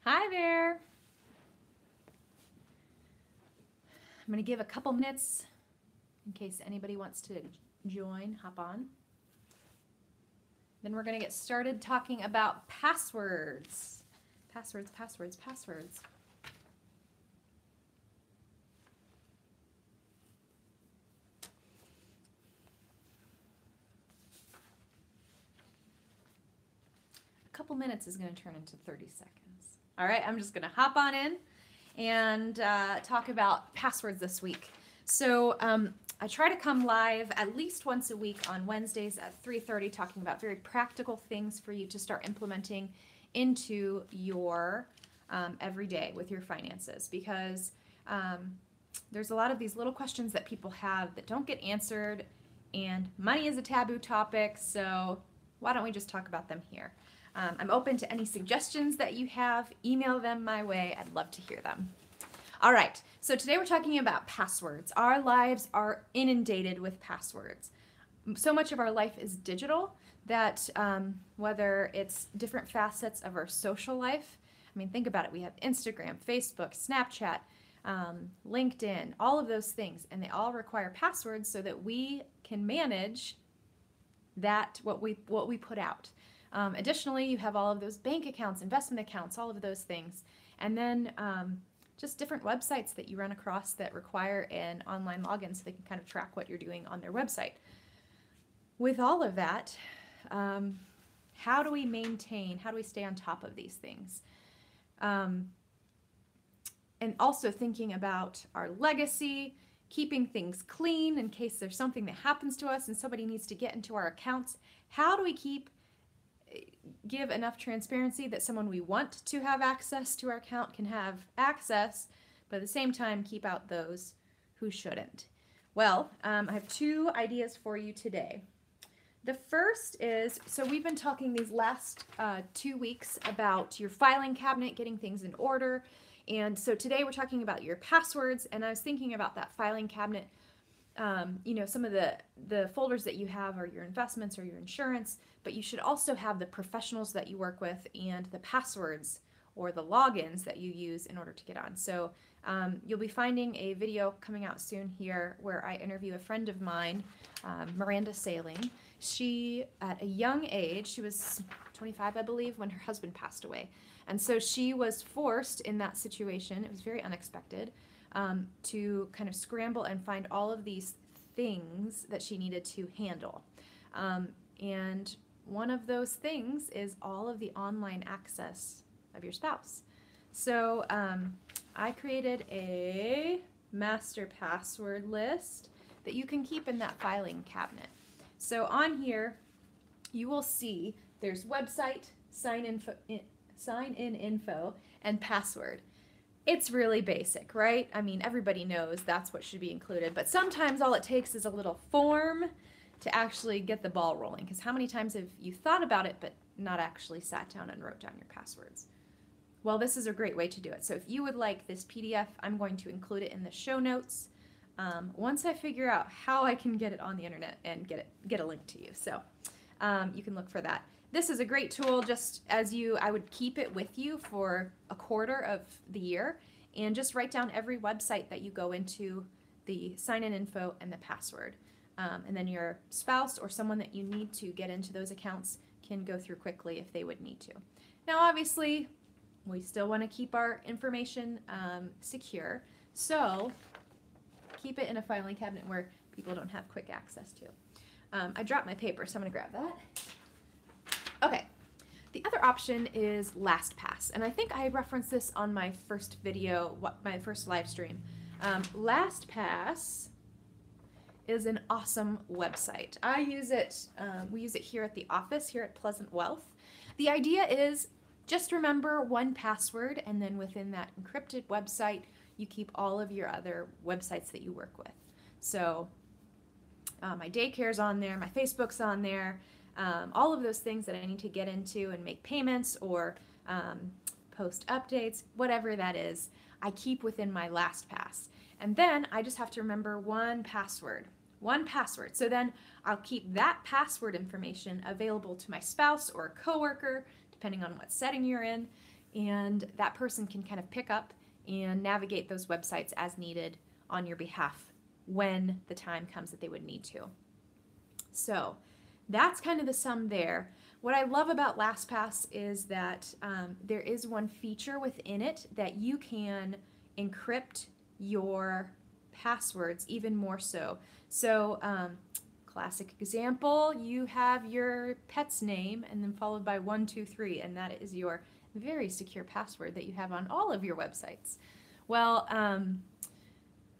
Hi there. I'm going to give a couple minutes in case anybody wants to join, hop on. Then we're going to get started talking about passwords. Passwords. A couple minutes is going to turn into 30 seconds. All right, I'm just going to hop on in and talk about passwords this week. So I try to come live at least once a week on Wednesdays at 3:30, talking about very practical things for you to start implementing into your everyday with your finances, because there's a lot of these little questions that people have that don't get answered, and money is a taboo topic, so why don't we just talk about them here? I'm open to any suggestions that you have. Email them my way. I'd love to hear them. All right, so today we're talking about passwords. Our lives are inundated with passwords. So much of our life is digital that whether it's different facets of our social life, I mean, think about it. We have Instagram, Facebook, Snapchat, LinkedIn, all of those things, and they all require passwords so that we can manage that, what we put out. Additionally, you have all of those bank accounts, investment accounts, all of those things. And then just different websites that you run across that require an online login so they can kind of track what you're doing on their website. With all of that, how do we stay on top of these things? And also thinking about our legacy, keeping things clean in case there's something that happens to us and somebody needs to get into our accounts. How do we give enough transparency that someone we want to have access to our account can have access, but at the same time keep out those who shouldn't? Well, I have two ideas for you today. The first is, so we've been talking these last 2 weeks about your filing cabinet, getting things in order. And so today we're talking about your passwords, and I was thinking about that filing cabinet. Some of the folders that you have are your investments or your insurance, but you should also have the professionals that you work with and the passwords or the logins that you use in order to get on. So you'll be finding a video coming out soon here where I interview a friend of mine, Miranda Sailing. She, at a young age, she was 25, I believe, when her husband passed away. And so she was forced in that situation, it was very unexpected, to kind of scramble and find all of these things that she needed to handle. And one of those things is all of the online access of your spouse. So I created a master password list that you can keep in that filing cabinet. So on here, you will see there's website, sign in info, and password. It's really basic, right? I mean, everybody knows that's what should be included, but sometimes all it takes is a little form to actually get the ball rolling, because how many times have you thought about it but not actually sat down and wrote down your passwords? Well, this is a great way to do it. So if you would like this PDF, I'm going to include it in the show notes once I figure out how I can get it on the internet and get a link to you. So you can look for that. This is a great tool, just as I would keep it with you for a quarter of the year and just write down every website that you go into, the sign-in info and the password. And then your spouse or someone that you need to get into those accounts can go through quickly if they would need to. Now, obviously, we still want to keep our information secure, so keep it in a filing cabinet where people don't have quick access to. I dropped my paper, so I'm going to grab that. Okay, the other option is LastPass, and I think I referenced this on my first video, my first live stream. LastPass is an awesome website. I use it, we use it here at the office, here at Pleasant Wealth. The idea is just remember one password, and then within that encrypted website, you keep all of your other websites that you work with. So my daycare's on there, my Facebook's on there, all of those things that I need to get into and make payments or post updates, whatever that is, I keep within my LastPass. And then I just have to remember one password. So then I'll keep that password information available to my spouse or a coworker, depending on what setting you're in, and that person can kind of pick up and navigate those websites as needed on your behalf when the time comes that they would need to. So that's kind of the sum there. What I love about LastPass is that there is one feature within it that you can encrypt your passwords even more so. So classic example, you have your pet's name and then followed by 123, and that is your very secure password that you have on all of your websites. Well,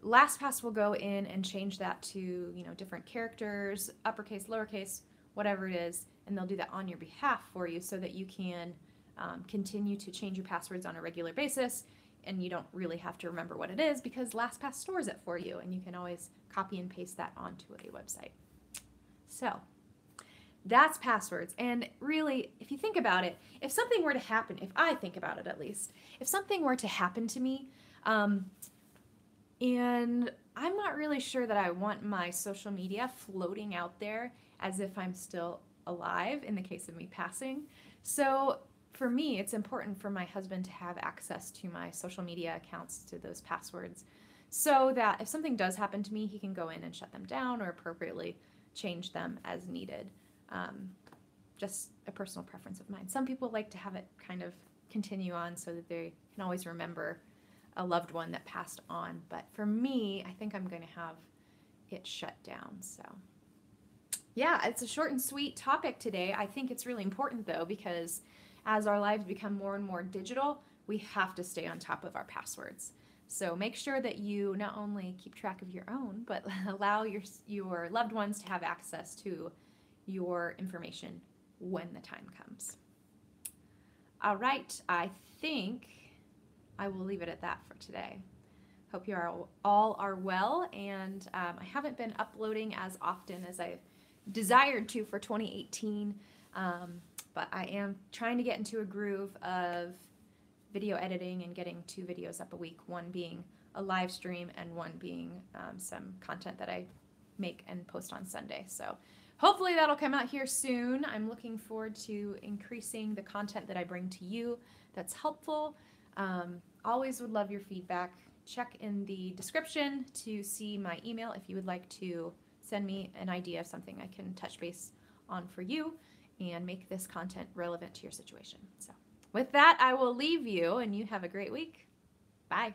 LastPass will go in and change that to, different characters, uppercase, lowercase, whatever it is, and they'll do that on your behalf for you so that you can continue to change your passwords on a regular basis, and you don't really have to remember what it is because LastPass stores it for you, and you can always copy and paste that onto a website. So that's passwords. And really, if you think about it, if something were to happen, if I think about it at least, if something were to happen to me, and I'm not really sure that I want my social media floating out there as if I'm still alive in the case of me passing. So for me, it's important for my husband to have access to my social media accounts, to those passwords, so that if something does happen to me, he can go in and shut them down or appropriately change them as needed. Just a personal preference of mine. Some people like to have it kind of continue on so that they can always remember a loved one that passed on. But for me, I think I'm going to have it shut down. So yeah, it's a short and sweet topic today. I think it's really important though, because as our lives become more and more digital, we have to stay on top of our passwords. So make sure that you not only keep track of your own, but allow your loved ones to have access to your information when the time comes. All right, I think I will leave it at that for today. Hope you all are well, and I haven't been uploading as often as I desired to for 2018, but I am trying to get into a groove of video editing and getting 2 videos up a week, one being a live stream and one being some content that I make and post on Sunday. So hopefully that'll come out here soon. I'm looking forward to increasing the content that I bring to you that's helpful. Always would love your feedback. Check in the description to see my email if you would like to send me an idea of something I can touch base on for you and make this content relevant to your situation. So with that, I will leave you, and you have a great week. Bye.